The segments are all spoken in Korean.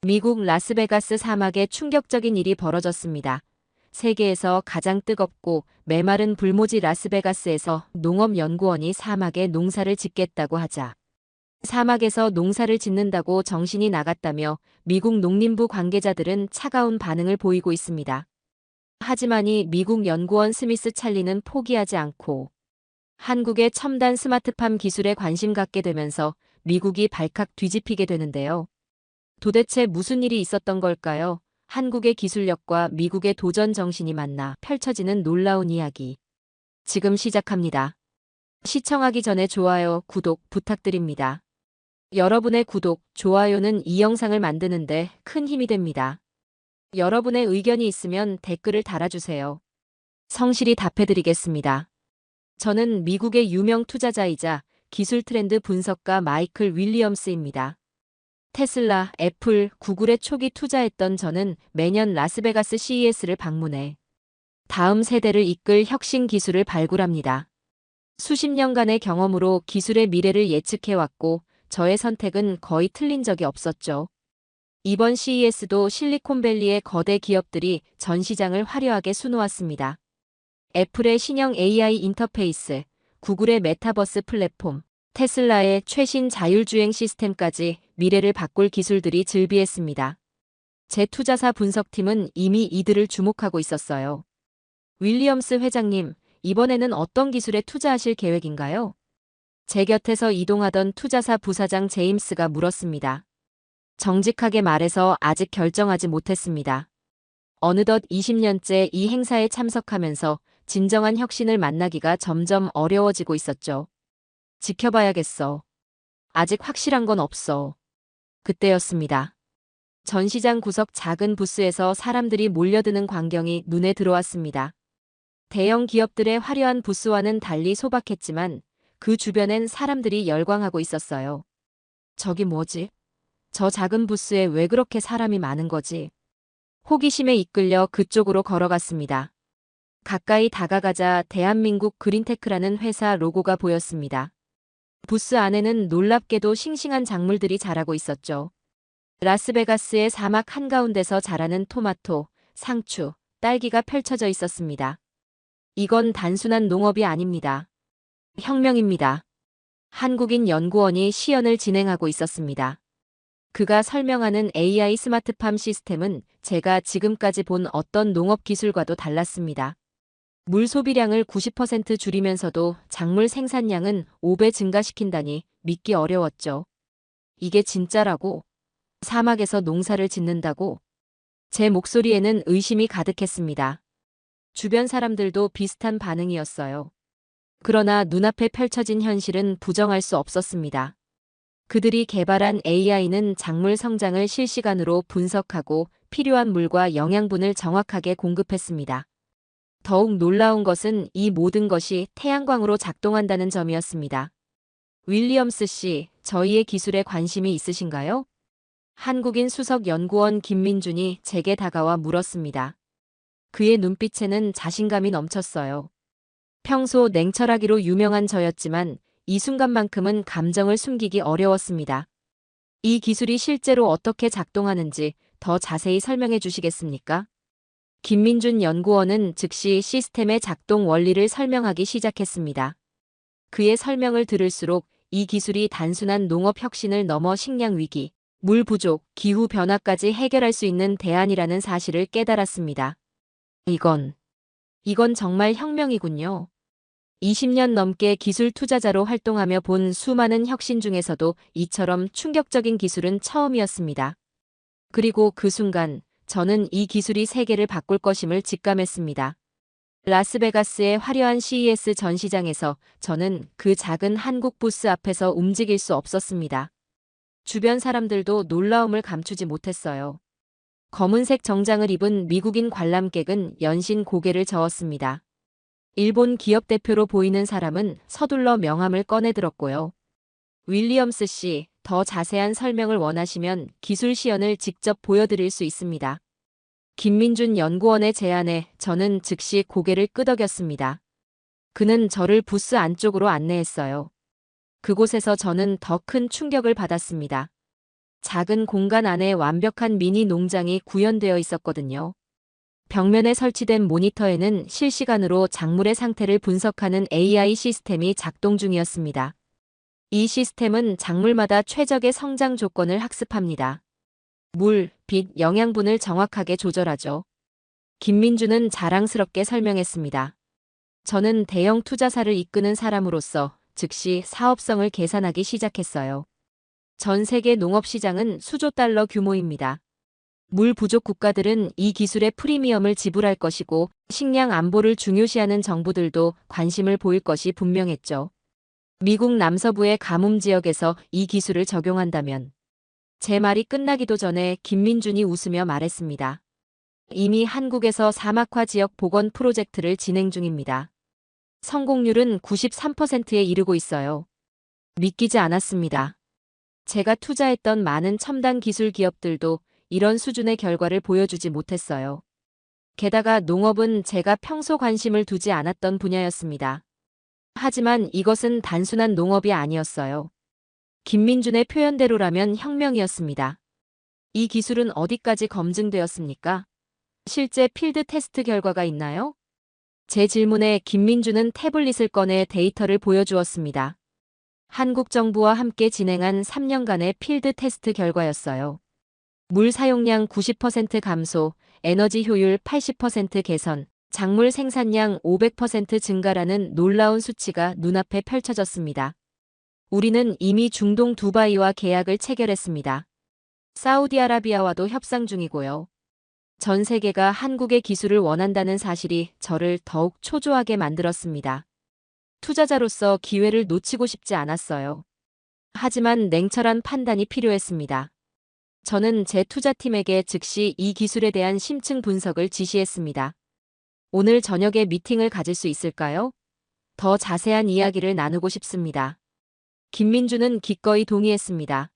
미국 라스베가스 사막에 충격적인 일이 벌어졌습니다. 세계에서 가장 뜨겁고 메마른 불모지 라스베가스에서 농업연구원이 사막에 농사를 짓겠다고 하자 사막에서 농사를 짓는다고 정신이 나갔다며 미국 농림부 관계자들은 차가운 반응을 보이고 있습니다. 하지만 이 미국 연구원 스미스 찰리는 포기하지 않고 한국의 첨단 스마트팜 기술에 관심 갖게 되면서 미국이 발칵 뒤집히게 되는데요. 도대체 무슨 일이 있었던 걸까요? 한국의 기술력과 미국의 도전 정신이 만나 펼쳐지는 놀라운 이야기. 지금 시작합니다. 시청하기 전에 좋아요, 구독 부탁드립니다. 여러분의 구독, 좋아요는 이 영상을 만드는데 큰 힘이 됩니다. 여러분의 의견이 있으면 댓글을 달아주세요. 성실히 답해드리겠습니다. 저는 미국의 유명 투자자이자 기술 트렌드 분석가 마이클 윌리엄스입니다. 테슬라, 애플, 구글에 초기 투자했던 저는 매년 라스베가스 CES를 방문해 다음 세대를 이끌 혁신 기술을 발굴합니다. 수십 년간의 경험으로 기술의 미래를 예측해왔고 저의 선택은 거의 틀린 적이 없었죠. 이번 CES도 실리콘밸리의 거대 기업들이 전 시장을 화려하게 수놓았습니다. 애플의 신형 AI 인터페이스, 구글의 메타버스 플랫폼, 테슬라의 최신 자율주행 시스템까지 미래를 바꿀 기술들이 즐비했습니다. 제 투자사 분석팀은 이미 이들을 주목하고 있었어요. 윌리엄스 회장님, 이번에는 어떤 기술에 투자하실 계획인가요? 제 곁에서 이동하던 투자사 부사장 제임스가 물었습니다. 정직하게 말해서 아직 결정하지 못했습니다. 어느덧 20년째 이 행사에 참석하면서 진정한 혁신을 만나기가 점점 어려워지고 있었죠. 지켜봐야겠어. 아직 확실한 건 없어. 그때였습니다. 전시장 구석 작은 부스에서 사람들이 몰려드는 광경이 눈에 들어왔습니다. 대형 기업들의 화려한 부스와는 달리 소박했지만 그 주변엔 사람들이 열광하고 있었어요. 저기 뭐지? 저 작은 부스에 왜 그렇게 사람이 많은 거지? 호기심에 이끌려 그쪽으로 걸어갔습니다. 가까이 다가가자 대한민국 그린테크라는 회사 로고가 보였습니다. 부스 안에는 놀랍게도 싱싱한 작물들이 자라고 있었죠. 라스베가스의 사막 한가운데서 자라는 토마토, 상추, 딸기가 펼쳐져 있었습니다. 이건 단순한 농업이 아닙니다. 혁명입니다. 한국인 연구원이 시연을 진행하고 있었습니다. 그가 설명하는 AI 스마트팜 시스템은 제가 지금까지 본 어떤 농업 기술과도 달랐습니다. 물 소비량을 90% 줄이면서도 작물 생산량은 5배 증가시킨다니 믿기 어려웠죠. 이게 진짜라고? 사막에서 농사를 짓는다고? 제 목소리에는 의심이 가득했습니다. 주변 사람들도 비슷한 반응이었어요. 그러나 눈앞에 펼쳐진 현실은 부정할 수 없었습니다. 그들이 개발한 AI는 작물 성장을 실시간으로 분석하고 필요한 물과 영양분을 정확하게 공급했습니다. 더욱 놀라운 것은 이 모든 것이 태양광으로 작동한다는 점이었습니다. 윌리엄스 씨, 저희의 기술에 관심이 있으신가요? 한국인 수석연구원 김민준이 제게 다가와 물었습니다. 그의 눈빛에는 자신감이 넘쳤어요. 평소 냉철하기로 유명한 저였지만 이 순간만큼은 감정을 숨기기 어려웠습니다. 이 기술이 실제로 어떻게 작동하는지 더 자세히 설명해 주시겠습니까? 김민준 연구원은 즉시 시스템의 작동 원리를 설명하기 시작했습니다. 그의 설명을 들을수록 이 기술이 단순한 농업 혁신을 넘어 식량 위기, 물 부족, 기후 변화까지 해결할 수 있는 대안이라는 사실을 깨달았습니다. 이건 정말 혁명이군요. 20년 넘게 기술 투자자로 활동하며 본 수많은 혁신 중에서도 이처럼 충격적인 기술은 처음이었습니다. 그리고 그 순간 저는 이 기술이 세계를 바꿀 것임을 직감했습니다. 라스베가스의 화려한 CES 전시장에서 저는 그 작은 한국 부스 앞에서 움직일 수 없었습니다. 주변 사람들도 놀라움을 감추지 못했어요. 검은색 정장을 입은 미국인 관람객은 연신 고개를 저었습니다. 일본 기업 대표로 보이는 사람은 서둘러 명함을 꺼내 들었고요. 윌리엄스 씨, 더 자세한 설명을 원하시면 기술 시연을 직접 보여드릴 수 있습니다. 김민준 연구원의 제안에 저는 즉시 고개를 끄덕였습니다. 그는 저를 부스 안쪽으로 안내했어요. 그곳에서 저는 더 큰 충격을 받았습니다. 작은 공간 안에 완벽한 미니 농장이 구현되어 있었거든요. 벽면에 설치된 모니터에는 실시간으로 작물의 상태를 분석하는 AI 시스템이 작동 중이었습니다. 이 시스템은 작물마다 최적의 성장 조건을 학습합니다. 물, 빛, 영양분을 정확하게 조절하죠. 김민주는 자랑스럽게 설명했습니다. 저는 대형 투자사를 이끄는 사람으로서 즉시 사업성을 계산하기 시작했어요. 전 세계 농업시장은 수조 달러 규모입니다. 물 부족 국가들은 이 기술의 프리미엄을 지불할 것이고 식량 안보를 중요시하는 정부들도 관심을 보일 것이 분명했죠. 미국 남서부의 가뭄 지역에서 이 기술을 적용한다면 제 말이 끝나기도 전에 김민준이 웃으며 말했습니다. 이미 한국에서 사막화 지역 복원 프로젝트를 진행 중입니다. 성공률은 93%에 이르고 있어요. 믿기지 않았습니다. 제가 투자했던 많은 첨단 기술 기업들도 이런 수준의 결과를 보여주지 못했어요. 게다가 농업은 제가 평소 관심을 두지 않았던 분야였습니다. 하지만 이것은 단순한 농업이 아니었어요. 김민준의 표현대로라면 혁명이었습니다. 이 기술은 어디까지 검증되었습니까? 실제 필드 테스트 결과가 있나요? 제 질문에 김민준은 태블릿을 꺼내 데이터를 보여주었습니다. 한국 정부와 함께 진행한 3년간의 필드 테스트 결과였어요. 물 사용량 90% 감소, 에너지 효율 80% 개선, 작물 생산량 500% 증가라는 놀라운 수치가 눈앞에 펼쳐졌습니다. 우리는 이미 중동 두바이와 계약을 체결했습니다. 사우디아라비아와도 협상 중이고요. 전 세계가 한국의 기술을 원한다는 사실이 저를 더욱 초조하게 만들었습니다. 투자자로서 기회를 놓치고 싶지 않았어요. 하지만 냉철한 판단이 필요했습니다. 저는 제 투자팀에게 즉시 이 기술에 대한 심층 분석을 지시했습니다. 오늘 저녁에 미팅을 가질 수 있을까요? 더 자세한 이야기를 나누고 싶습니다. 김민주는 기꺼이 동의했습니다.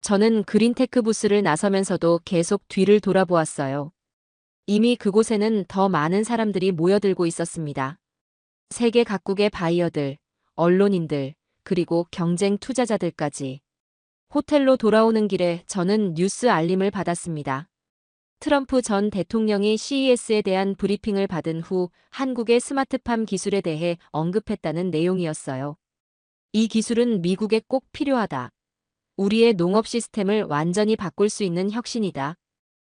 저는 그린테크 부스를 나서면서도 계속 뒤를 돌아보았어요. 이미 그곳에는 더 많은 사람들이 모여들고 있었습니다. 세계 각국의 바이어들, 언론인들, 그리고 경쟁 투자자들까지. 호텔로 돌아오는 길에 저는 뉴스 알림을 받았습니다. 트럼프 전 대통령이 CES에 대한 브리핑을 받은 후 한국의 스마트팜 기술에 대해 언급했다는 내용이었어요. 이 기술은 미국에 꼭 필요하다. 우리의 농업 시스템을 완전히 바꿀 수 있는 혁신이다.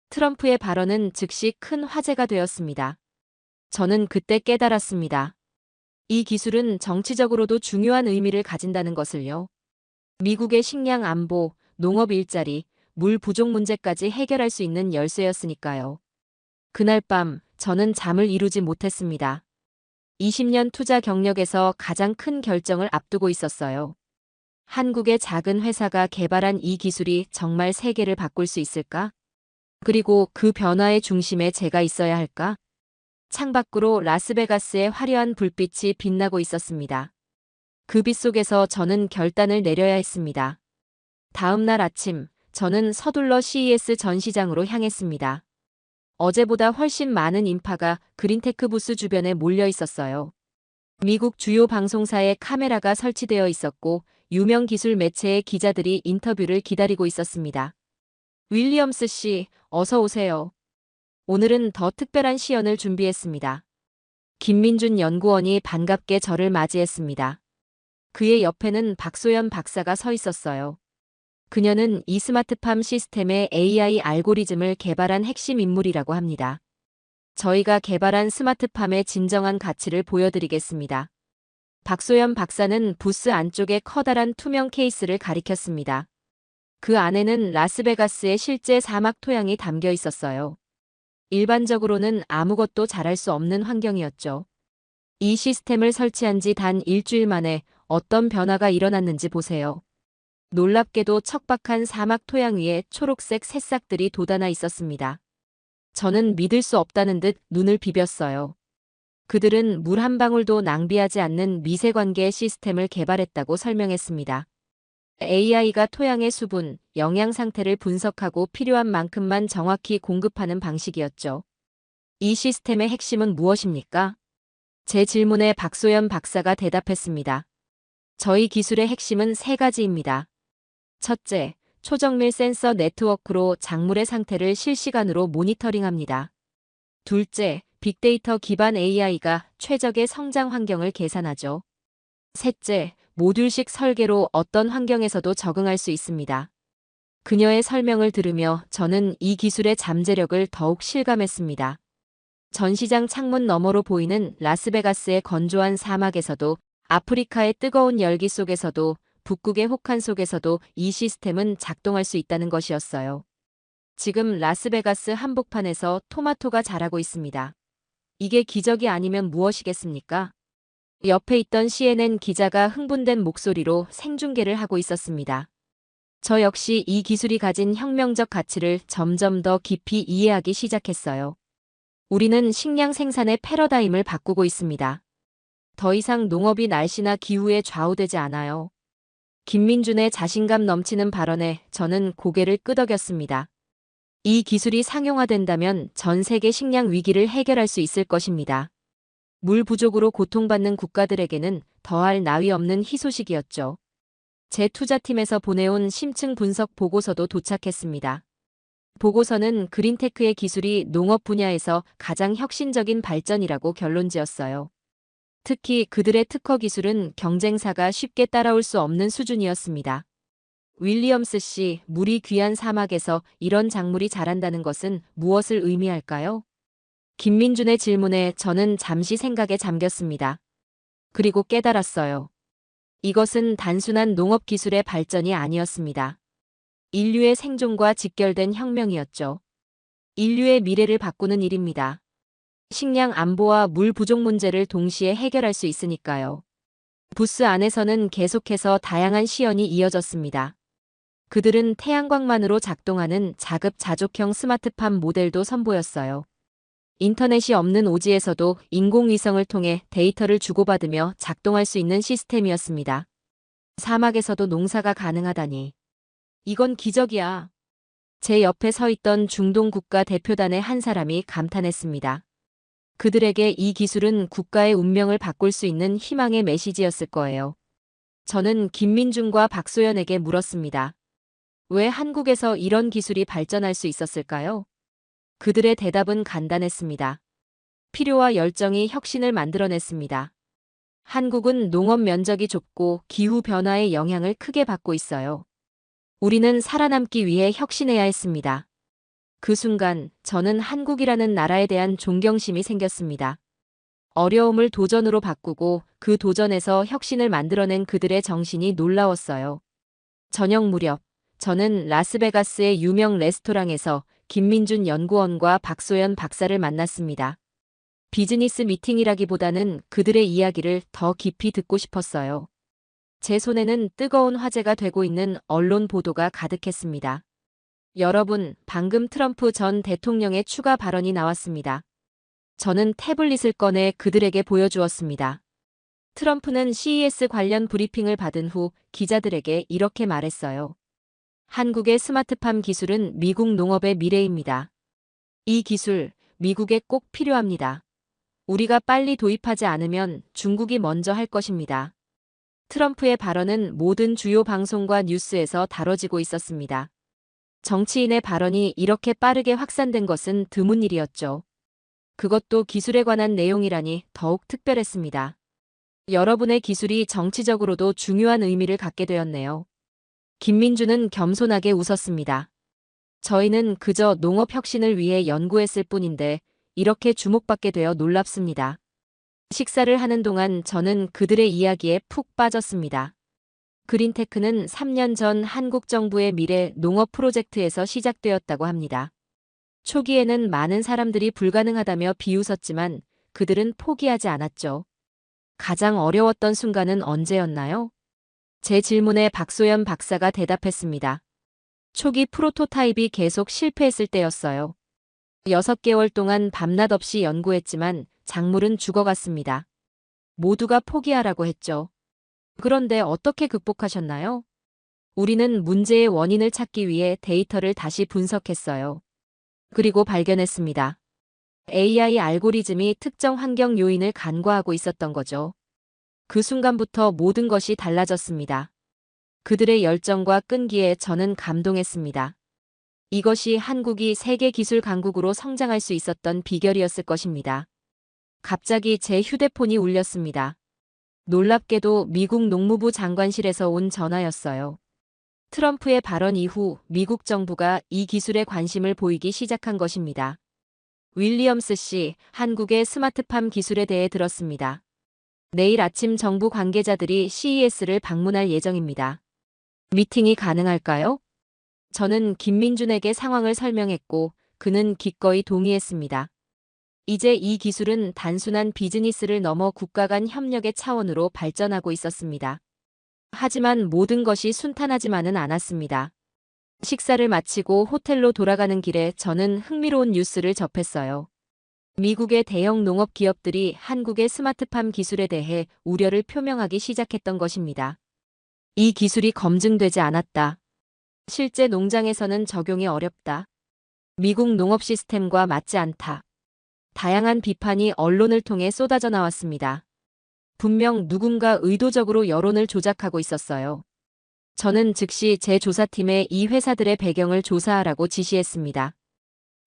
트럼프의 발언은 즉시 큰 화제가 되었습니다. 저는 그때 깨달았습니다. 이 기술은 정치적으로도 중요한 의미를 가진다는 것을요. 미국의 식량 안보, 농업 일자리, 물 부족 문제까지 해결할 수 있는 열쇠였으니까요. 그날 밤 저는 잠을 이루지 못했습니다. 20년 투자 경력에서 가장 큰 결정을 앞두고 있었어요. 한국의 작은 회사가 개발한 이 기술이 정말 세계를 바꿀 수 있을까? 그리고 그 변화의 중심에 제가 있어야 할까? 창밖으로 라스베가스의 화려한 불빛이 빛나고 있었습니다. 그 빛 속에서 저는 결단을 내려야 했습니다. 다음 날 아침, 저는 서둘러 CES 전시장으로 향했습니다. 어제보다 훨씬 많은 인파가 그린테크 부스 주변에 몰려 있었어요. 미국 주요 방송사의 카메라가 설치되어 있었고, 유명 기술 매체의 기자들이 인터뷰를 기다리고 있었습니다. 윌리엄스 씨, 어서 오세요. 오늘은 더 특별한 시연을 준비했습니다. 김민준 연구원이 반갑게 저를 맞이했습니다. 그의 옆에는 박소연 박사가 서 있었어요. 그녀는 이 스마트팜 시스템의 AI 알고리즘을 개발한 핵심 인물이라고 합니다. 저희가 개발한 스마트팜의 진정한 가치를 보여드리겠습니다. 박소연 박사는 부스 안쪽에 커다란 투명 케이스를 가리켰습니다. 그 안에는 라스베가스의 실제 사막 토양이 담겨 있었어요. 일반적으로는 아무것도 잘할 수 없는 환경이었죠. 이 시스템을 설치한 지 단 일주일 만에 어떤 변화가 일어났는지 보세요. 놀랍게도 척박한 사막 토양 위에 초록색 새싹들이 돋아나 있었습니다. 저는 믿을 수 없다는 듯 눈을 비볐어요. 그들은 물 한 방울도 낭비하지 않는 미세관계 시스템을 개발했다고 설명했습니다. AI가 토양의 수분, 영양 상태를 분석하고 필요한 만큼만 정확히 공급하는 방식이었죠. 이 시스템의 핵심은 무엇입니까? 제 질문에 박소연 박사가 대답했습니다. 저희 기술의 핵심은 세 가지입니다. 첫째, 초정밀 센서 네트워크로 작물의 상태를 실시간으로 모니터링합니다. 둘째, 빅데이터 기반 AI가 최적의 성장 환경을 계산하죠. 셋째, 모듈식 설계로 어떤 환경에서도 적응할 수 있습니다. 그녀의 설명을 들으며 저는 이 기술의 잠재력을 더욱 실감했습니다. 전시장 창문 너머로 보이는 라스베가스의 건조한 사막에서도, 아프리카의 뜨거운 열기 속에서도, 북극의 혹한 속에서도 이 시스템은 작동할 수 있다는 것이었어요. 지금 라스베가스 한복판에서 토마토가 자라고 있습니다. 이게 기적이 아니면 무엇이겠습니까? 옆에 있던 CNN 기자가 흥분된 목소리로 생중계를 하고 있었습니다. 저 역시 이 기술이 가진 혁명적 가치를 점점 더 깊이 이해하기 시작했어요. 우리는 식량 생산의 패러다임을 바꾸고 있습니다. 더 이상 농업이 날씨나 기후에 좌우되지 않아요. 김민준의 자신감 넘치는 발언에 저는 고개를 끄덕였습니다. 이 기술이 상용화된다면 전 세계 식량 위기를 해결할 수 있을 것입니다. 물 부족으로 고통받는 국가들에게는 더할 나위 없는 희소식이었죠. 제 투자팀에서 보내온 심층 분석 보고서도 도착했습니다. 보고서는 그린테크의 기술이 농업 분야에서 가장 혁신적인 발전이라고 결론지었어요. 특히 그들의 특허 기술은 경쟁사가 쉽게 따라올 수 없는 수준이었습니다. 윌리엄스 씨, 물이 귀한 사막에서 이런 작물이 자란다는 것은 무엇을 의미할까요? 김민준의 질문에 저는 잠시 생각에 잠겼습니다. 그리고 깨달았어요. 이것은 단순한 농업 기술의 발전이 아니었습니다. 인류의 생존과 직결된 혁명이었죠. 인류의 미래를 바꾸는 일입니다. 식량 안보와 물 부족 문제를 동시에 해결할 수 있으니까요. 부스 안에서는 계속해서 다양한 시연이 이어졌습니다. 그들은 태양광만으로 작동하는 자급자족형 스마트팜 모델도 선보였어요. 인터넷이 없는 오지에서도 인공위성을 통해 데이터를 주고받으며 작동할 수 있는 시스템이었습니다. 사막에서도 농사가 가능하다니. 이건 기적이야. 제 옆에 서 있던 중동 국가 대표단의 한 사람이 감탄했습니다. 그들에게 이 기술은 국가의 운명을 바꿀 수 있는 희망의 메시지였을 거예요. 저는 김민중과 박소연에게 물었습니다. 왜 한국에서 이런 기술이 발전할 수 있었을까요? 그들의 대답은 간단했습니다. 필요와 열정이 혁신을 만들어냈습니다. 한국은 농업 면적이 좁고 기후 변화의 영향을 크게 받고 있어요. 우리는 살아남기 위해 혁신해야 했습니다. 그 순간 저는 한국이라는 나라에 대한 존경심이 생겼습니다. 어려움을 도전으로 바꾸고 그 도전에서 혁신을 만들어낸 그들의 정신이 놀라웠어요. 저녁 무렵, 저는 라스베가스의 유명 레스토랑에서 김민준 연구원과 박소연 박사를 만났습니다. 비즈니스 미팅이라기보다는 그들의 이야기를 더 깊이 듣고 싶었어요. 제 손에는 뜨거운 화제가 되고 있는 언론 보도가 가득했습니다. 여러분, 방금 트럼프 전 대통령의 추가 발언이 나왔습니다. 저는 태블릿을 꺼내 그들에게 보여주었습니다. 트럼프는 CES 관련 브리핑을 받은 후 기자들에게 이렇게 말했어요. 한국의 스마트팜 기술은 미국 농업의 미래입니다. 이 기술, 미국에 꼭 필요합니다. 우리가 빨리 도입하지 않으면 중국이 먼저 할 것입니다. 트럼프의 발언은 모든 주요 방송과 뉴스에서 다뤄지고 있었습니다. 정치인의 발언이 이렇게 빠르게 확산된 것은 드문 일이었죠. 그것도 기술에 관한 내용이라니 더욱 특별했습니다. 여러분의 기술이 정치적으로도 중요한 의미를 갖게 되었네요. 김민주는 겸손하게 웃었습니다. 저희는 그저 농업 혁신을 위해 연구했을 뿐인데 이렇게 주목받게 되어 놀랍습니다. 식사를 하는 동안 저는 그들의 이야기에 푹 빠졌습니다. 그린테크는 3년 전 한국 정부의 미래 농업 프로젝트에서 시작되었다고 합니다. 초기에는 많은 사람들이 불가능하다며 비웃었지만 그들은 포기하지 않았죠. 가장 어려웠던 순간은 언제였나요? 제 질문에 박소연 박사가 대답했습니다. 초기 프로토타입이 계속 실패했을 때였어요. 6개월 동안 밤낮 없이 연구했지만 작물은 죽어갔습니다. 모두가 포기하라고 했죠. 그런데 어떻게 극복하셨나요? 우리는 문제의 원인을 찾기 위해 데이터를 다시 분석했어요. 그리고 발견했습니다. AI 알고리즘이 특정 환경 요인을 간과하고 있었던 거죠. 그 순간부터 모든 것이 달라졌습니다. 그들의 열정과 끈기에 저는 감동했습니다. 이것이 한국이 세계 기술 강국으로 성장할 수 있었던 비결이었을 것입니다. 갑자기 제 휴대폰이 울렸습니다. 놀랍게도 미국 농무부 장관실에서 온 전화였어요. 트럼프의 발언 이후 미국 정부가 이 기술에 관심을 보이기 시작한 것입니다. 윌리엄스 씨, 한국의 스마트팜 기술에 대해 들었습니다. 내일 아침 정부 관계자들이 CES를 방문할 예정입니다. 미팅이 가능할까요? 저는 김민준에게 상황을 설명했고 그는 기꺼이 동의했습니다. 이제 이 기술은 단순한 비즈니스를 넘어 국가 간 협력의 차원으로 발전하고 있었습니다. 하지만 모든 것이 순탄하지만은 않았습니다. 식사를 마치고 호텔로 돌아가는 길에 저는 흥미로운 뉴스를 접했어요. 미국의 대형 농업 기업들이 한국의 스마트팜 기술에 대해 우려를 표명하기 시작했던 것입니다. 이 기술이 검증되지 않았다. 실제 농장에서는 적용이 어렵다. 미국 농업 시스템과 맞지 않다. 다양한 비판이 언론을 통해 쏟아져 나왔습니다. 분명 누군가 의도적으로 여론을 조작하고 있었어요. 저는 즉시 제 조사팀에 이 회사들의 배경을 조사하라고 지시했습니다.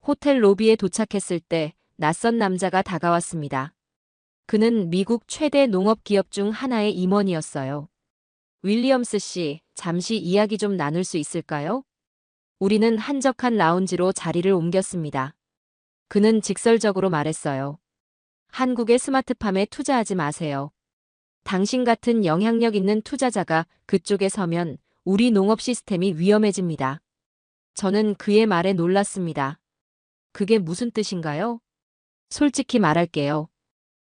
호텔 로비에 도착했을 때 낯선 남자가 다가왔습니다. 그는 미국 최대 농업 기업 중 하나의 임원이었어요. 윌리엄스 씨, 잠시 이야기 좀 나눌 수 있을까요? 우리는 한적한 라운지로 자리를 옮겼습니다. 그는 직설적으로 말했어요. 한국의 스마트팜에 투자하지 마세요. 당신 같은 영향력 있는 투자자가 그쪽에 서면 우리 농업 시스템이 위험해집니다. 저는 그의 말에 놀랐습니다. 그게 무슨 뜻인가요? 솔직히 말할게요.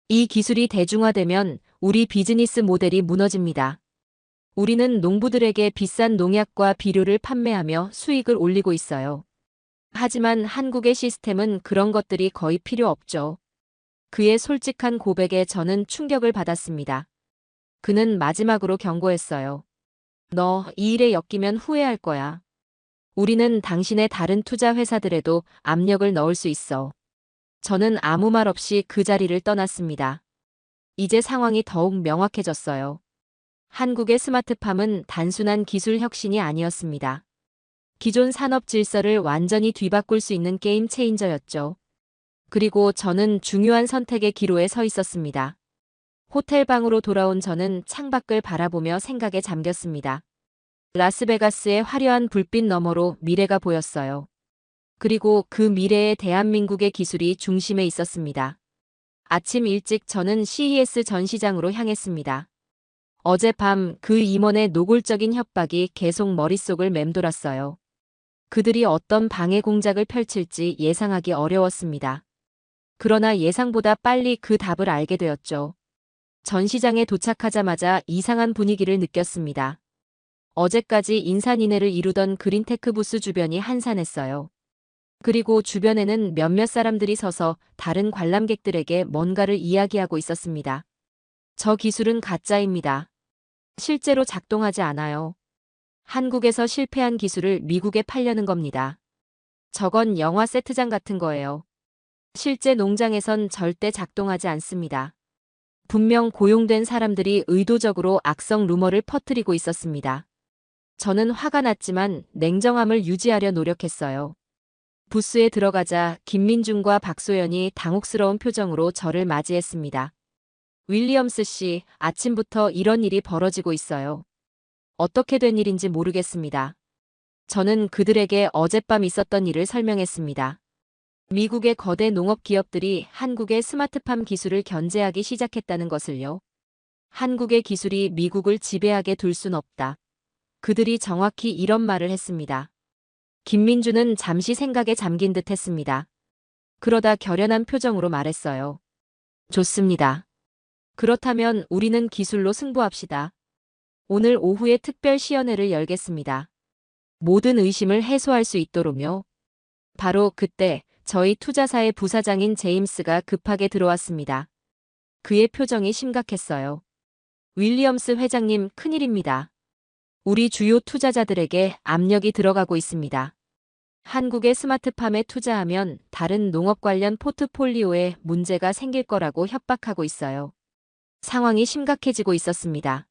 이 기술이 대중화되면 우리 비즈니스 모델이 무너집니다. 우리는 농부들에게 비싼 농약과 비료를 판매하며 수익을 올리고 있어요. 하지만 한국의 시스템은 그런 것들이 거의 필요 없죠. 그의 솔직한 고백에 저는 충격을 받았습니다. 그는 마지막으로 경고했어요. 너 이 일에 엮이면 후회할 거야. 우리는 당신의 다른 투자 회사들에도 압력을 넣을 수 있어. 저는 아무 말 없이 그 자리를 떠났습니다. 이제 상황이 더욱 명확해졌어요. 한국의 스마트팜은 단순한 기술 혁신이 아니었습니다. 기존 산업 질서를 완전히 뒤바꿀 수 있는 게임 체인저였죠. 그리고 저는 중요한 선택의 기로에 서 있었습니다. 호텔 방으로 돌아온 저는 창밖을 바라보며 생각에 잠겼습니다. 라스베가스의 화려한 불빛 너머로 미래가 보였어요. 그리고 그 미래에 대한민국의 기술이 중심에 있었습니다. 아침 일찍 저는 CES 전시장으로 향했습니다. 어젯밤 그 임원의 노골적인 협박이 계속 머릿속을 맴돌았어요. 그들이 어떤 방해 공작을 펼칠지 예상하기 어려웠습니다. 그러나 예상보다 빨리 그 답을 알게 되었죠. 전시장에 도착하자마자 이상한 분위기를 느꼈습니다. 어제까지 인산인해를 이루던 그린테크 부스 주변이 한산했어요. 그리고 주변에는 몇몇 사람들이 서서 다른 관람객들에게 뭔가를 이야기하고 있었습니다. 저 기술은 가짜입니다. 실제로 작동하지 않아요. 한국에서 실패한 기술을 미국에 팔려는 겁니다. 저건 영화 세트장 같은 거예요. 실제 농장에선 절대 작동하지 않습니다. 분명 고용된 사람들이 의도적으로 악성 루머를 퍼뜨리고 있었습니다. 저는 화가 났지만 냉정함을 유지하려 노력했어요. 부스에 들어가자 김민준과 박소연이 당혹스러운 표정으로 저를 맞이했습니다. 윌리엄스 씨, 아침부터 이런 일이 벌어지고 있어요. 어떻게 된 일인지 모르겠습니다. 저는 그들에게 어젯밤 있었던 일을 설명했습니다. 미국의 거대 농업 기업들이 한국의 스마트팜 기술을 견제하기 시작했다는 것을요. 한국의 기술이 미국을 지배하게 둘 순 없다. 그들이 정확히 이런 말을 했습니다. 김민주는 잠시 생각에 잠긴 듯 했습니다. 그러다 결연한 표정으로 말했어요. 좋습니다. 그렇다면 우리는 기술로 승부합시다. 오늘 오후에 특별 시연회를 열겠습니다. 모든 의심을 해소할 수 있도록요. 바로 그때 저희 투자사의 부사장인 제임스가 급하게 들어왔습니다. 그의 표정이 심각했어요. 윌리엄스 회장님, 큰일입니다. 우리 주요 투자자들에게 압력이 들어가고 있습니다. 한국의 스마트팜에 투자하면 다른 농업 관련 포트폴리오에 문제가 생길 거라고 협박하고 있어요. 상황이 심각해지고 있었습니다.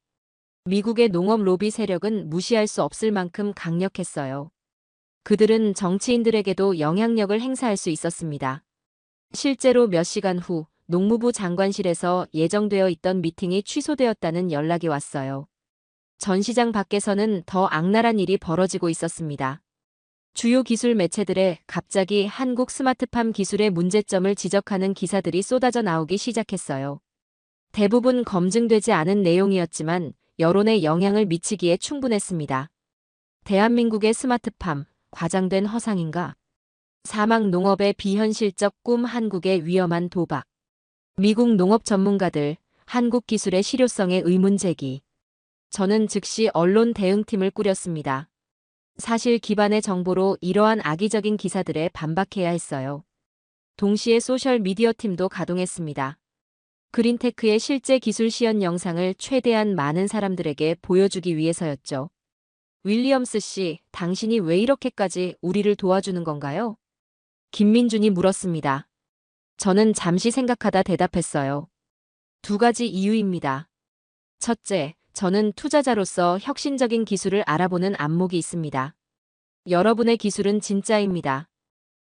미국의 농업 로비 세력은 무시할 수 없을 만큼 강력했어요. 그들은 정치인들에게도 영향력을 행사할 수 있었습니다. 실제로 몇 시간 후 농무부 장관실에서 예정되어 있던 미팅이 취소되었다는 연락이 왔어요. 전시장 밖에서는 더 악랄한 일이 벌어지고 있었습니다. 주요 기술 매체들에 갑자기 한국 스마트팜 기술의 문제점을 지적하는 기사들이 쏟아져 나오기 시작했어요. 대부분 검증되지 않은 내용이었지만 여론에 영향을 미치기에 충분했습니다. 대한민국의 스마트팜, 과장된 허상인가? 사막 농업의 비현실적 꿈, 한국의 위험한 도박. 미국 농업 전문가들, 한국 기술의 실효성에 의문 제기. 저는 즉시 언론 대응팀을 꾸렸습니다. 사실 기반의 정보로 이러한 악의적인 기사들에 반박해야 했어요. 동시에 소셜미디어 팀도 가동했습니다. 그린테크의 실제 기술 시연 영상을 최대한 많은 사람들에게 보여주기 위해서였죠. 윌리엄스 씨, 당신이 왜 이렇게까지 우리를 도와주는 건가요? 김민준이 물었습니다. 저는 잠시 생각하다 대답했어요. 두 가지 이유입니다. 첫째, 저는 투자자로서 혁신적인 기술을 알아보는 안목이 있습니다. 여러분의 기술은 진짜입니다.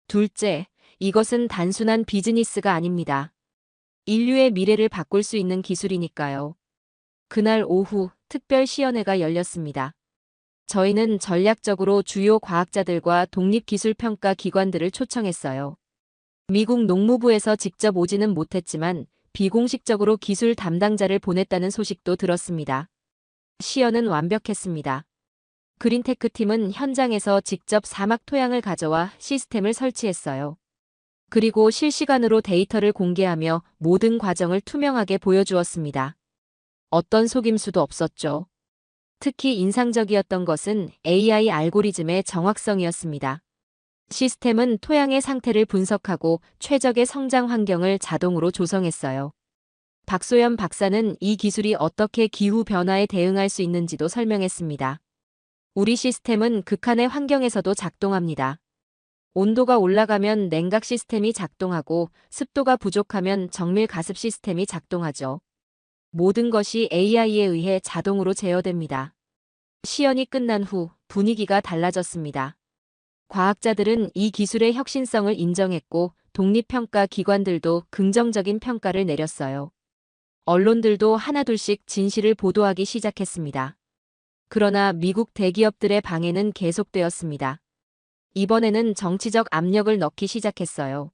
둘째, 이것은 단순한 비즈니스가 아닙니다. 인류의 미래를 바꿀 수 있는 기술이니까요. 그날 오후 특별 시연회가 열렸습니다. 저희는 전략적으로 주요 과학자들과 독립기술평가 기관들을 초청했어요. 미국 농무부에서 직접 오지는 못했지만 비공식적으로 기술 담당자를 보냈다는 소식도 들었습니다. 시연은 완벽했습니다. 그린테크 팀은 현장에서 직접 사막 토양을 가져와 시스템을 설치했어요. 그리고 실시간으로 데이터를 공개하며 모든 과정을 투명하게 보여주었습니다. 어떤 속임수도 없었죠. 특히 인상적이었던 것은 AI 알고리즘의 정확성이었습니다. 시스템은 토양의 상태를 분석하고 최적의 성장 환경을 자동으로 조성했어요. 박소연 박사는 이 기술이 어떻게 기후 변화에 대응할 수 있는지도 설명했습니다. 우리 시스템은 극한의 환경에서도 작동합니다. 온도가 올라가면 냉각 시스템이 작동하고 습도가 부족하면 정밀 가습 시스템이 작동하죠. 모든 것이 AI에 의해 자동으로 제어됩니다. 시연이 끝난 후 분위기가 달라졌습니다. 과학자들은 이 기술의 혁신성을 인정했고 독립평가 기관들도 긍정적인 평가를 내렸어요. 언론들도 하나둘씩 진실을 보도하기 시작했습니다. 그러나 미국 대기업들의 방해는 계속되었습니다. 이번에는 정치적 압력을 넣기 시작했어요.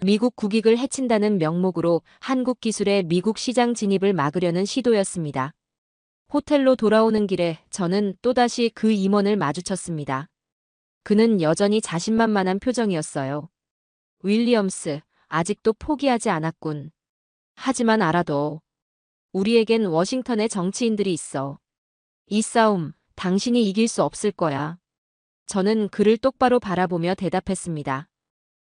미국 국익을 해친다는 명목으로 한국 기술의 미국 시장 진입을 막으려는 시도였습니다. 호텔로 돌아오는 길에 저는 또다시 그 임원을 마주쳤습니다. 그는 여전히 자신만만한 표정이었어요. 윌리엄스, 아직도 포기하지 않았군. 하지만 알아도 우리에겐 워싱턴의 정치인들이 있어. 이 싸움, 당신이 이길 수 없을 거야. 저는 그를 똑바로 바라보며 대답했습니다.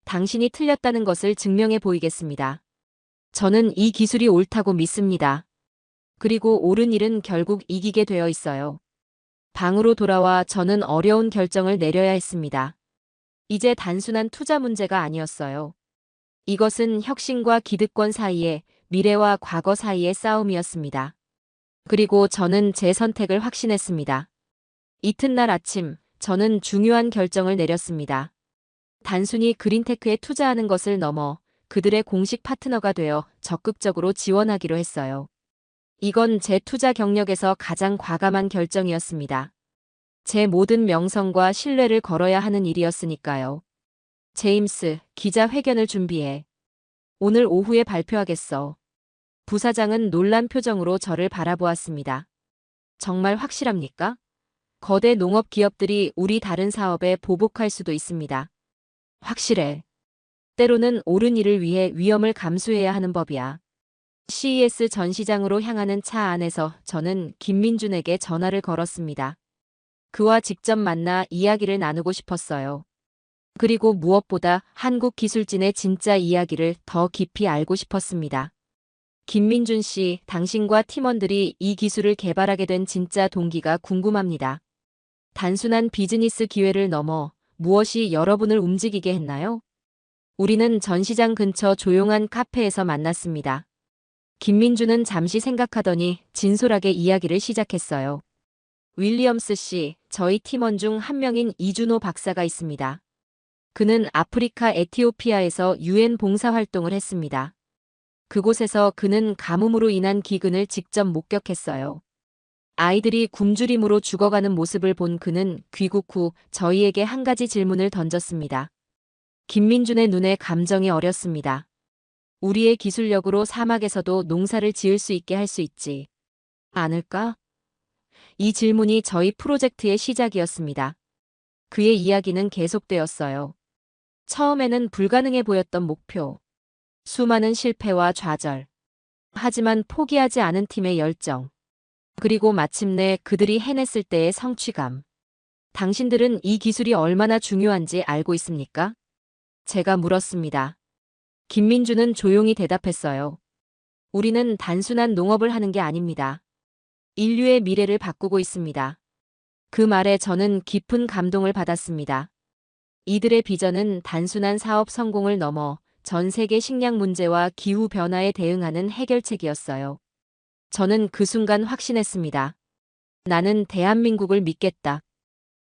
당신이 틀렸다는 것을 증명해 보이겠습니다. 저는 이 기술이 옳다고 믿습니다. 그리고 옳은 일은 결국 이기게 되어 있어요. 방으로 돌아와 저는 어려운 결정을 내려야 했습니다. 이제 단순한 투자 문제가 아니었어요. 이것은 혁신과 기득권 사이에, 미래와 과거 사이의 싸움이었습니다. 그리고 저는 제 선택을 확신했습니다. 이튿날 아침, 저는 중요한 결정을 내렸습니다. 단순히 그린테크에 투자하는 것을 넘어 그들의 공식 파트너가 되어 적극적으로 지원하기로 했어요. 이건 제 투자 경력에서 가장 과감한 결정이었습니다. 제 모든 명성과 신뢰를 걸어야 하는 일이었으니까요. 제임스, 기자회견을 준비해. 오늘 오후에 발표하겠어. 부사장은 놀란 표정으로 저를 바라보았습니다. 정말 확실합니까? 거대 농업 기업들이 우리 다른 사업에 보복할 수도 있습니다. 확실해. 때로는 옳은 일을 위해 위험을 감수해야 하는 법이야. CES 전시장으로 향하는 차 안에서 저는 김민준에게 전화를 걸었습니다. 그와 직접 만나 이야기를 나누고 싶었어요. 그리고 무엇보다 한국 기술진의 진짜 이야기를 더 깊이 알고 싶었습니다. 김민준 씨, 당신과 팀원들이 이 기술을 개발하게 된 진짜 동기가 궁금합니다. 단순한 비즈니스 기회를 넘어 무엇이 여러분을 움직이게 했나요? 우리는 전시장 근처 조용한 카페에서 만났습니다. 김민주는 잠시 생각하더니 진솔하게 이야기를 시작했어요. 윌리엄스 씨, 저희 팀원 중 한 명인 이준호 박사가 있습니다. 그는 아프리카 에티오피아에서 유엔 봉사활동을 했습니다. 그곳에서 그는 가뭄으로 인한 기근을 직접 목격했어요. 아이들이 굶주림으로 죽어가는 모습을 본 그는 귀국 후 저희에게 한 가지 질문을 던졌습니다. 김민준의 눈에 감정이 어렸습니다. 우리의 기술력으로 사막에서도 농사를 지을 수 있게 할 수 있지 않을까? 이 질문이 저희 프로젝트의 시작이었습니다. 그의 이야기는 계속되었어요. 처음에는 불가능해 보였던 목표, 수많은 실패와 좌절. 하지만 포기하지 않은 팀의 열정. 그리고 마침내 그들이 해냈을 때의 성취감. 당신들은 이 기술이 얼마나 중요한지 알고 있습니까? 제가 물었습니다. 김민주는 조용히 대답했어요. 우리는 단순한 농업을 하는 게 아닙니다. 인류의 미래를 바꾸고 있습니다. 그 말에 저는 깊은 감동을 받았습니다. 이들의 비전은 단순한 사업 성공을 넘어 전 세계 식량 문제와 기후 변화에 대응하는 해결책이었어요. 저는 그 순간 확신했습니다. 나는 대한민국을 믿겠다.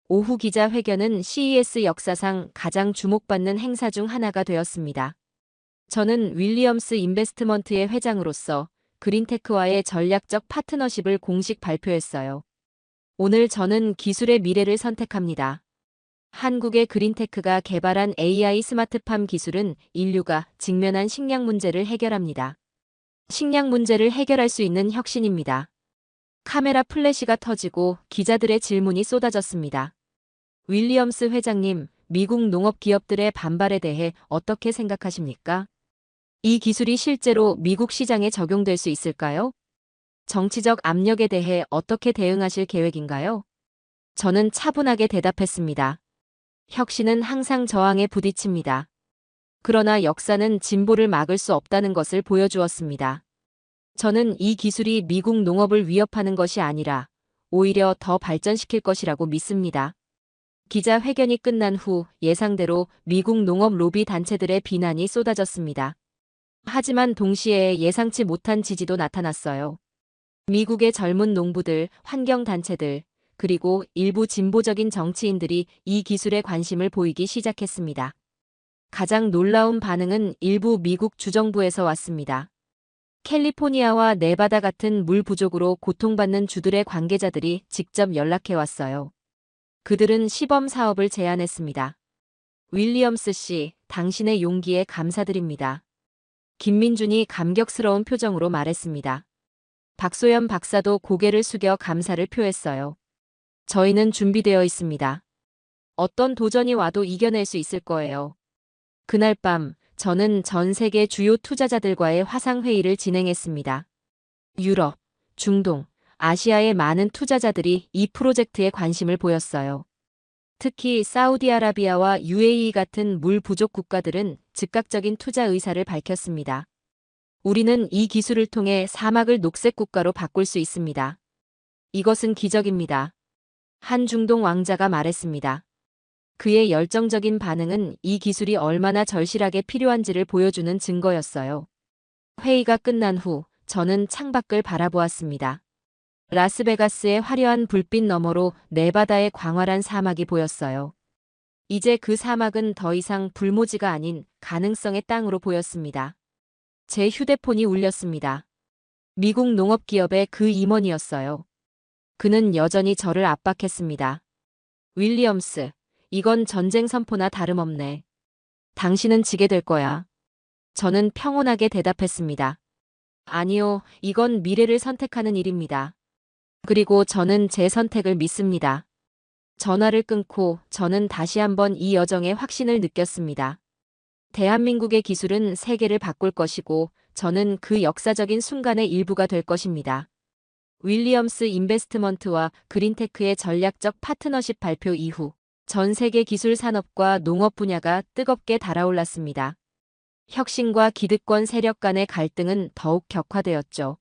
오후 기자회견은 CES 역사상 가장 주목받는 행사 중 하나가 되었습니다. 저는 윌리엄스 인베스트먼트의 회장으로서 그린테크와의 전략적 파트너십을 공식 발표했어요. 오늘 저는 기술의 미래를 선택합니다. 한국의 그린테크가 개발한 AI 스마트팜 기술은 인류가 직면한 식량 문제를 해결합니다. 식량 문제를 해결할 수 있는 혁신입니다. 카메라 플래시가 터지고 기자들의 질문이 쏟아졌습니다. 윌리엄스 회장님, 미국 농업 기업들의 반발에 대해 어떻게 생각하십니까? 이 기술이 실제로 미국 시장에 적용될 수 있을까요? 정치적 압력에 대해 어떻게 대응하실 계획인가요? 저는 차분하게 대답했습니다. 혁신은 항상 저항에 부딪힙니다. 그러나 역사는 진보를 막을 수 없다는 것을 보여주었습니다. 저는 이 기술이 미국 농업을 위협하는 것이 아니라 오히려 더 발전시킬 것이라고 믿습니다. 기자회견이 끝난 후 예상대로 미국 농업 로비 단체들의 비난이 쏟아졌습니다. 하지만 동시에 예상치 못한 지지도 나타났어요. 미국의 젊은 농부들, 환경단체들, 그리고 일부 진보적인 정치인들이 이 기술에 관심을 보이기 시작했습니다. 가장 놀라운 반응은 일부 미국 주정부에서 왔습니다. 캘리포니아와 네바다 같은 물 부족으로 고통받는 주들의 관계자들이 직접 연락해 왔어요. 그들은 시범 사업을 제안했습니다. 윌리엄스 씨, 당신의 용기에 감사드립니다. 김민준이 감격스러운 표정으로 말했습니다. 박소연 박사도 고개를 숙여 감사를 표했어요. 저희는 준비되어 있습니다. 어떤 도전이 와도 이겨낼 수 있을 거예요. 그날 밤, 저는 전 세계 주요 투자자들과의 화상회의를 진행했습니다. 유럽, 중동, 아시아의 많은 투자자들이 이 프로젝트에 관심을 보였어요. 특히 사우디아라비아와 UAE 같은 물 부족 국가들은 즉각적인 투자 의사를 밝혔습니다. 우리는 이 기술을 통해 사막을 녹색 국가로 바꿀 수 있습니다. 이것은 기적입니다. 한 중동 왕자가 말했습니다. 그의 열정적인 반응은 이 기술이 얼마나 절실하게 필요한지를 보여주는 증거였어요. 회의가 끝난 후 저는 창밖을 바라보았습니다. 라스베가스의 화려한 불빛 너머로 네바다의 광활한 사막이 보였어요. 이제 그 사막은 더 이상 불모지가 아닌 가능성의 땅으로 보였습니다. 제 휴대폰이 울렸습니다. 미국 농업기업의 그 임원이었어요. 그는 여전히 저를 압박했습니다. 윌리엄스, 이건 전쟁 선포나 다름없네. 당신은 지게 될 거야. 저는 평온하게 대답했습니다. 아니요, 이건 미래를 선택하는 일입니다. 그리고 저는 제 선택을 믿습니다. 전화를 끊고 저는 다시 한번 이 여정의 확신을 느꼈습니다. 대한민국의 기술은 세계를 바꿀 것이고 저는 그 역사적인 순간의 일부가 될 것입니다. 윌리엄스 인베스트먼트와 그린테크의 전략적 파트너십 발표 이후 전 세계 기술 산업과 농업 분야가 뜨겁게 달아올랐습니다. 혁신과 기득권 세력 간의 갈등은 더욱 격화되었죠.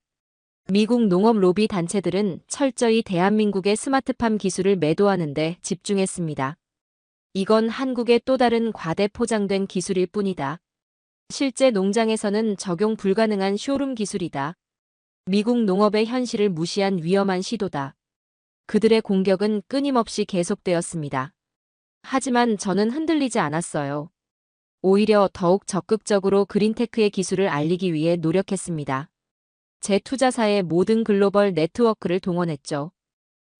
미국 농업 로비 단체들은 철저히 대한민국의 스마트팜 기술을 매도하는 데 집중했습니다. 이건 한국의 또 다른 과대 포장된 기술일 뿐이다. 실제 농장에서는 적용 불가능한 쇼룸 기술이다. 미국 농업의 현실을 무시한 위험한 시도다. 그들의 공격은 끊임없이 계속되었습니다. 하지만 저는 흔들리지 않았어요. 오히려 더욱 적극적으로 그린테크의 기술을 알리기 위해 노력했습니다. 제 투자사의 모든 글로벌 네트워크를 동원했죠.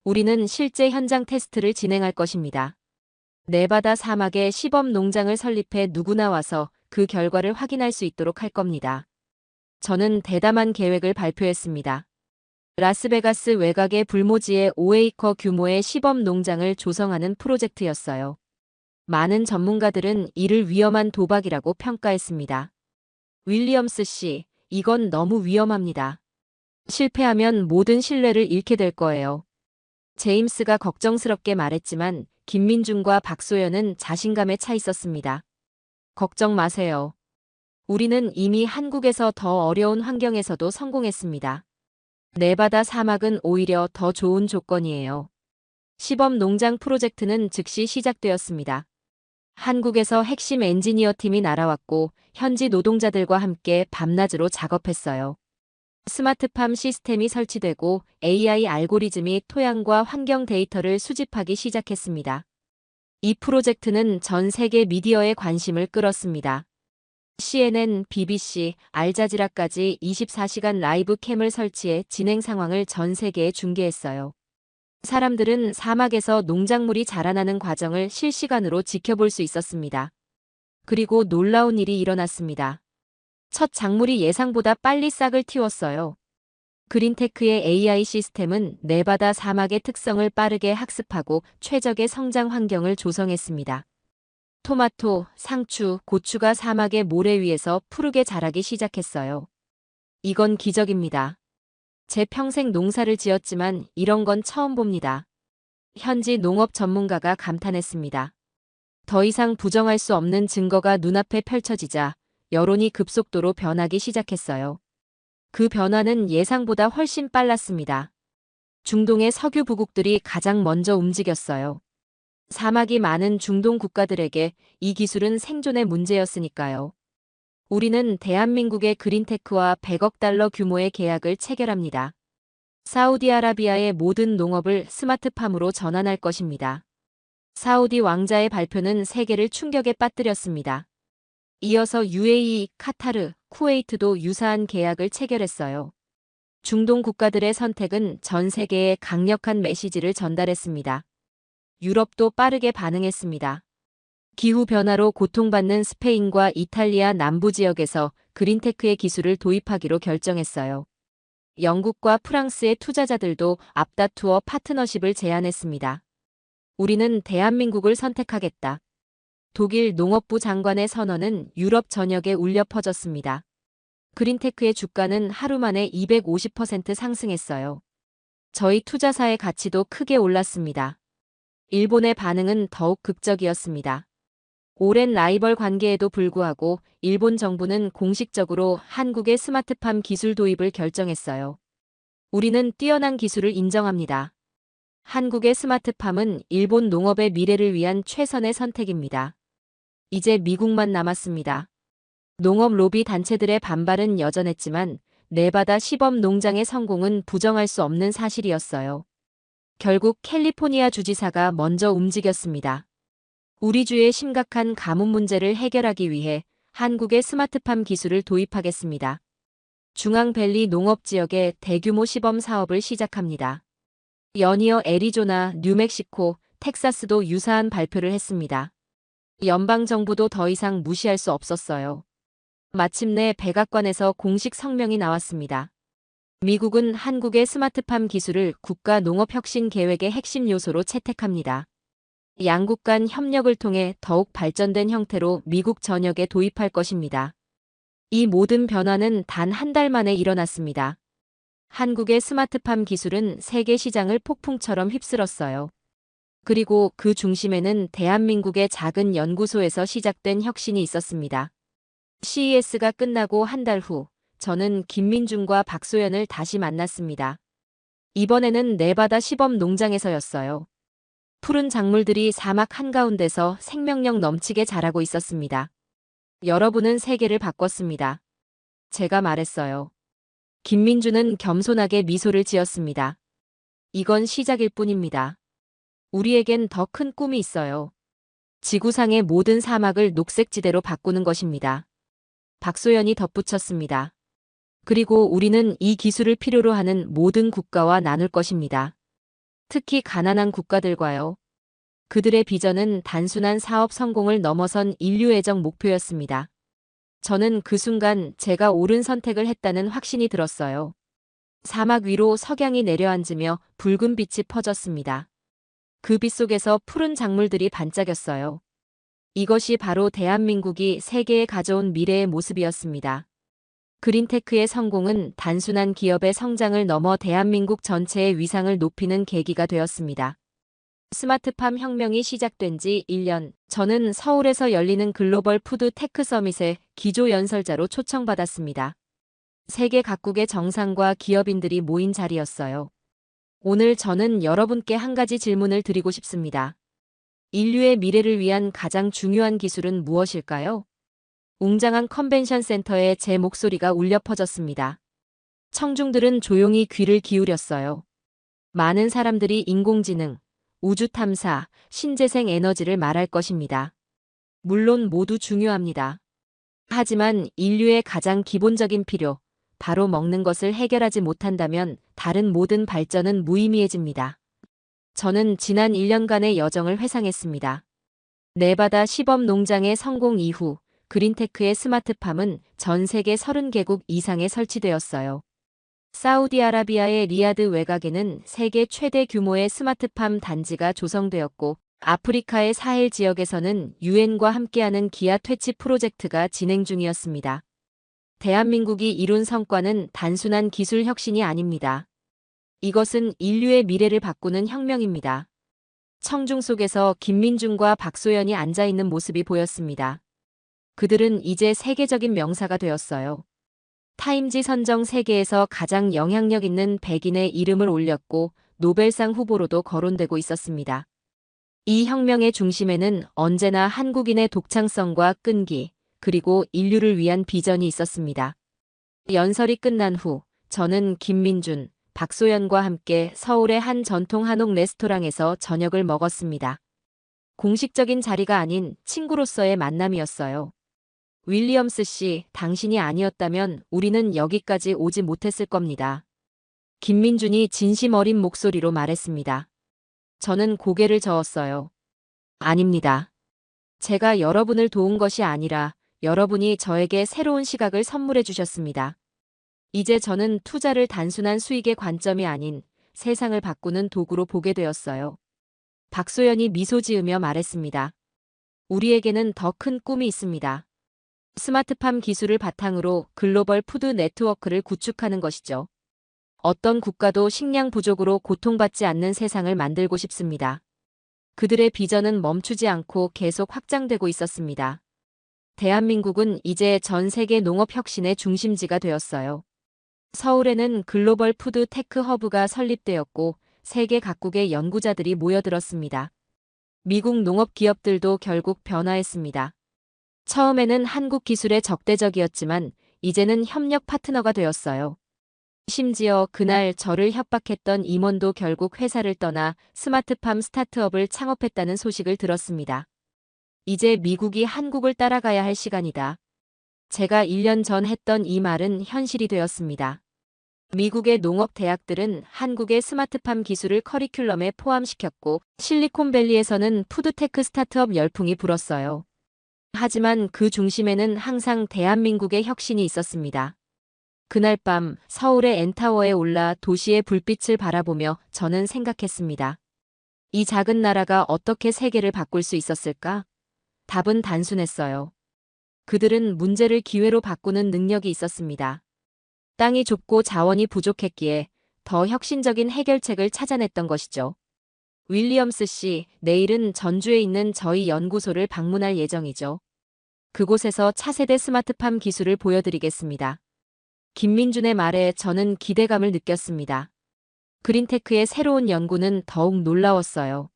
우리는 실제 현장 테스트를 진행할 것입니다. 네바다 사막에 시범 농장을 설립해 누구나 와서 그 결과를 확인할 수 있도록 할 겁니다. 저는 대담한 계획을 발표했습니다. 라스베가스 외곽의 불모지에 5에이커 규모의 시범 농장을 조성하는 프로젝트였어요. 많은 전문가들은 이를 위험한 도박이라고 평가했습니다. 윌리엄스 씨, 이건 너무 위험합니다. 실패하면 모든 신뢰를 잃게 될 거예요. 제임스가 걱정스럽게 말했지만 김민중과 박소연은 자신감에 차 있었습니다. 걱정 마세요. 우리는 이미 한국에서 더 어려운 환경에서도 성공했습니다. 네바다 사막은 오히려 더 좋은 조건이에요. 시범 농장 프로젝트는 즉시 시작되었습니다. 한국에서 핵심 엔지니어 팀이 날아왔고 현지 노동자들과 함께 밤낮으로 작업했어요. 스마트팜 시스템이 설치되고 AI 알고리즘이 토양과 환경 데이터를 수집하기 시작했습니다. 이 프로젝트는 전 세계 미디어의 관심을 끌었습니다. CNN, BBC, 알자지라까지 24시간 라이브 캠을 설치해 진행 상황을 전 세계에 중계했어요. 사람들은 사막에서 농작물이 자라나는 과정을 실시간으로 지켜볼 수 있었습니다. 그리고 놀라운 일이 일어났습니다. 첫 작물이 예상보다 빨리 싹을 틔웠어요. 그린테크의 AI 시스템은 네바다 사막의 특성을 빠르게 학습하고 최적의 성장 환경을 조성했습니다. 토마토, 상추, 고추가 사막의 모래 위에서 푸르게 자라기 시작했어요. 이건 기적입니다. 제 평생 농사를 지었지만 이런 건 처음 봅니다. 현지 농업 전문가가 감탄했습니다. 더 이상 부정할 수 없는 증거가 눈앞에 펼쳐지자 여론이 급속도로 변하기 시작했어요. 그 변화는 예상보다 훨씬 빨랐습니다. 중동의 석유 부국들이 가장 먼저 움직였어요. 사막이 많은 중동 국가들에게 이 기술은 생존의 문제였으니까요. 우리는 대한민국의 그린테크와 100억 달러 규모의 계약을 체결합니다. 사우디아라비아의 모든 농업을 스마트팜으로 전환할 것입니다. 사우디 왕자의 발표는 세계를 충격에 빠뜨렸습니다. 이어서 UAE, 카타르, 쿠웨이트도 유사한 계약을 체결했어요. 중동 국가들의 선택은 전 세계에 강력한 메시지를 전달했습니다. 유럽도 빠르게 반응했습니다. 기후변화로 고통받는 스페인과 이탈리아 남부 지역에서 그린테크의 기술을 도입하기로 결정했어요. 영국과 프랑스의 투자자들도 앞다투어 파트너십을 제안했습니다. 우리는 대한민국을 선택하겠다. 독일 농업부 장관의 선언은 유럽 전역에 울려 퍼졌습니다. 그린테크의 주가는 하루 만에 250% 상승했어요. 저희 투자사의 가치도 크게 올랐습니다. 일본의 반응은 더욱 극적이었습니다. 오랜 라이벌 관계에도 불구하고 일본 정부는 공식적으로 한국의 스마트팜 기술 도입을 결정했어요. 우리는 뛰어난 기술을 인정합니다. 한국의 스마트팜은 일본 농업의 미래를 위한 최선의 선택입니다. 이제 미국만 남았습니다. 농업 로비 단체들의 반발은 여전했지만 네바다 시범 농장의 성공은 부정할 수 없는 사실이었어요. 결국 캘리포니아 주지사가 먼저 움직였습니다. 우리 주의 심각한 가뭄 문제를 해결하기 위해 한국의 스마트팜 기술을 도입하겠습니다. 중앙밸리 농업지역에 대규모 시범 사업을 시작합니다. 연이어 애리조나, 뉴멕시코, 텍사스도 유사한 발표를 했습니다. 연방정부도 더 이상 무시할 수 없었어요. 마침내 백악관에서 공식 성명이 나왔습니다. 미국은 한국의 스마트팜 기술을 국가 농업혁신 계획의 핵심 요소로 채택합니다. 양국 간 협력을 통해 더욱 발전된 형태로 미국 전역에 도입할 것입니다. 이 모든 변화는 단 한 달 만에 일어났습니다. 한국의 스마트팜 기술은 세계 시장을 폭풍처럼 휩쓸었어요. 그리고 그 중심에는 대한민국의 작은 연구소에서 시작된 혁신이 있었습니다. CES가 끝나고 한 달 후, 저는 김민중과 박소연을 다시 만났습니다. 이번에는 네바다 시범 농장에서였어요. 푸른 작물들이 사막 한가운데서 생명력 넘치게 자라고 있었습니다. 여러분은 세계를 바꿨습니다. 제가 말했어요. 김민주는 겸손하게 미소를 지었습니다. 이건 시작일 뿐입니다. 우리에겐 더 큰 꿈이 있어요. 지구상의 모든 사막을 녹색지대로 바꾸는 것입니다. 박소연이 덧붙였습니다. 그리고 우리는 이 기술을 필요로 하는 모든 국가와 나눌 것입니다. 특히 가난한 국가들과요. 그들의 비전은 단순한 사업 성공을 넘어선 인류애적 목표였습니다. 저는 그 순간 제가 옳은 선택을 했다는 확신이 들었어요. 사막 위로 석양이 내려앉으며 붉은 빛이 퍼졌습니다. 그 빛 속에서 푸른 작물들이 반짝였어요. 이것이 바로 대한민국이 세계에 가져온 미래의 모습이었습니다. 그린테크의 성공은 단순한 기업의 성장을 넘어 대한민국 전체의 위상을 높이는 계기가 되었습니다. 스마트팜 혁명이 시작된 지 1년, 저는 서울에서 열리는 글로벌 푸드 테크 서밋에 기조 연설자로 초청받았습니다. 세계 각국의 정상과 기업인들이 모인 자리였어요. 오늘 저는 여러분께 한 가지 질문을 드리고 싶습니다. 인류의 미래를 위한 가장 중요한 기술은 무엇일까요? 웅장한 컨벤션 센터에 제 목소리가 울려 퍼졌습니다. 청중들은 조용히 귀를 기울였어요. 많은 사람들이 인공지능, 우주 탐사, 신재생 에너지를 말할 것입니다. 물론 모두 중요합니다. 하지만 인류의 가장 기본적인 필요, 바로 먹는 것을 해결하지 못한다면 다른 모든 발전은 무의미해집니다. 저는 지난 1년간의 여정을 회상했습니다. 네바다 시범 농장의 성공 이후 그린테크의 스마트팜은 전 세계 30개국 이상에 설치되었어요. 사우디아라비아의 리야드 외곽에는 세계 최대 규모의 스마트팜 단지가 조성되었고, 아프리카의 사헬 지역에서는 유엔과 함께하는 기아 퇴치 프로젝트가 진행 중이었습니다. 대한민국이 이룬 성과는 단순한 기술 혁신이 아닙니다. 이것은 인류의 미래를 바꾸는 혁명입니다. 청중 속에서 김민중과 박소연이 앉아있는 모습이 보였습니다. 그들은 이제 세계적인 명사가 되었어요. 타임지 선정 세계에서 가장 영향력 있는 100인의 이름을 올렸고 노벨상 후보로도 거론되고 있었습니다. 이 혁명의 중심에는 언제나 한국인의 독창성과 끈기, 그리고 인류를 위한 비전이 있었습니다. 연설이 끝난 후 저는 김민준, 박소연과 함께 서울의 한 전통 한옥 레스토랑에서 저녁을 먹었습니다. 공식적인 자리가 아닌 친구로서의 만남이었어요. 윌리엄스 씨, 당신이 아니었다면 우리는 여기까지 오지 못했을 겁니다. 김민준이 진심 어린 목소리로 말했습니다. 저는 고개를 저었어요. 아닙니다. 제가 여러분을 도운 것이 아니라 여러분이 저에게 새로운 시각을 선물해 주셨습니다. 이제 저는 투자를 단순한 수익의 관점이 아닌 세상을 바꾸는 도구로 보게 되었어요. 박소연이 미소 지으며 말했습니다. 우리에게는 더 큰 꿈이 있습니다. 스마트팜 기술을 바탕으로 글로벌 푸드 네트워크를 구축하는 것이죠. 어떤 국가도 식량 부족으로 고통받지 않는 세상을 만들고 싶습니다. 그들의 비전은 멈추지 않고 계속 확장되고 있었습니다. 대한민국은 이제 전 세계 농업 혁신의 중심지가 되었어요. 서울에는 글로벌 푸드 테크 허브가 설립되었고 세계 각국의 연구자들이 모여들었습니다. 미국 농업 기업들도 결국 변화했습니다. 처음에는 한국 기술에 적대적이었지만 이제는 협력 파트너가 되었어요. 심지어 그날 저를 협박했던 임원도 결국 회사를 떠나 스마트팜 스타트업을 창업했다는 소식을 들었습니다. 이제 미국이 한국을 따라가야 할 시간이다. 제가 1년 전 했던 이 말은 현실이 되었습니다. 미국의 농업 대학들은 한국의 스마트팜 기술을 커리큘럼에 포함시켰고 실리콘밸리에서는 푸드테크 스타트업 열풍이 불었어요. 하지만 그 중심에는 항상 대한민국의 혁신이 있었습니다. 그날 밤 서울의 엔타워에 올라 도시의 불빛을 바라보며 저는 생각했습니다. 이 작은 나라가 어떻게 세계를 바꿀 수 있었을까? 답은 단순했어요. 그들은 문제를 기회로 바꾸는 능력이 있었습니다. 땅이 좁고 자원이 부족했기에 더 혁신적인 해결책을 찾아냈던 것이죠. 윌리엄스 씨, 내일은 전주에 있는 저희 연구소를 방문할 예정이죠. 그곳에서 차세대 스마트팜 기술을 보여드리겠습니다. 김민준의 말에 저는 기대감을 느꼈습니다. 그린테크의 새로운 연구는 더욱 놀라웠어요.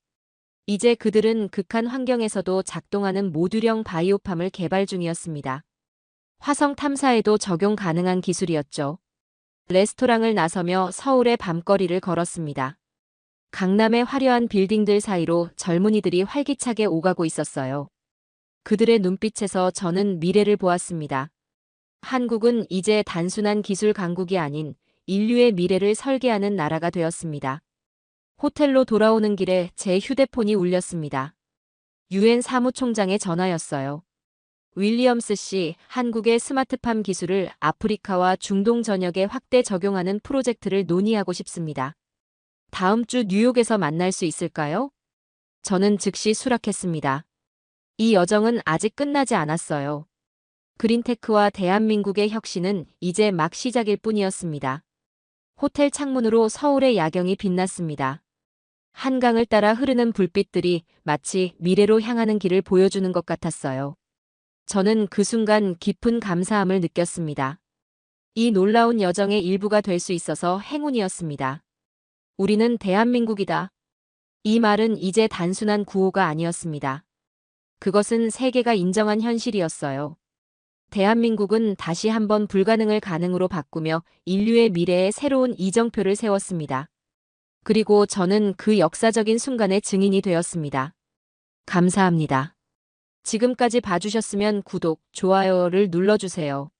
이제 그들은 극한 환경에서도 작동하는 모듈형 바이오팜을 개발 중이었습니다. 화성 탐사에도 적용 가능한 기술이었죠. 레스토랑을 나서며 서울의 밤거리를 걸었습니다. 강남의 화려한 빌딩들 사이로 젊은이들이 활기차게 오가고 있었어요. 그들의 눈빛에서 저는 미래를 보았습니다. 한국은 이제 단순한 기술 강국이 아닌 인류의 미래를 설계하는 나라가 되었습니다. 호텔로 돌아오는 길에 제 휴대폰이 울렸습니다. 유엔 사무총장의 전화였어요. 윌리엄스 씨, 한국의 스마트팜 기술을 아프리카와 중동 전역에 확대 적용하는 프로젝트를 논의하고 싶습니다. 다음 주 뉴욕에서 만날 수 있을까요? 저는 즉시 수락했습니다. 이 여정은 아직 끝나지 않았어요. 그린테크와 대한민국의 혁신은 이제 막 시작일 뿐이었습니다. 호텔 창문으로 서울의 야경이 빛났습니다. 한강을 따라 흐르는 불빛들이 마치 미래로 향하는 길을 보여주는 것 같았어요. 저는 그 순간 깊은 감사함을 느꼈습니다. 이 놀라운 여정의 일부가 될 수 있어서 행운이었습니다. 우리는 대한민국이다. 이 말은 이제 단순한 구호가 아니었습니다. 그것은 세계가 인정한 현실이었어요. 대한민국은 다시 한번 불가능을 가능으로 바꾸며 인류의 미래에 새로운 이정표를 세웠습니다. 그리고 저는 그 역사적인 순간의 증인이 되었습니다. 감사합니다. 지금까지 봐주셨으면 구독, 좋아요를 눌러주세요.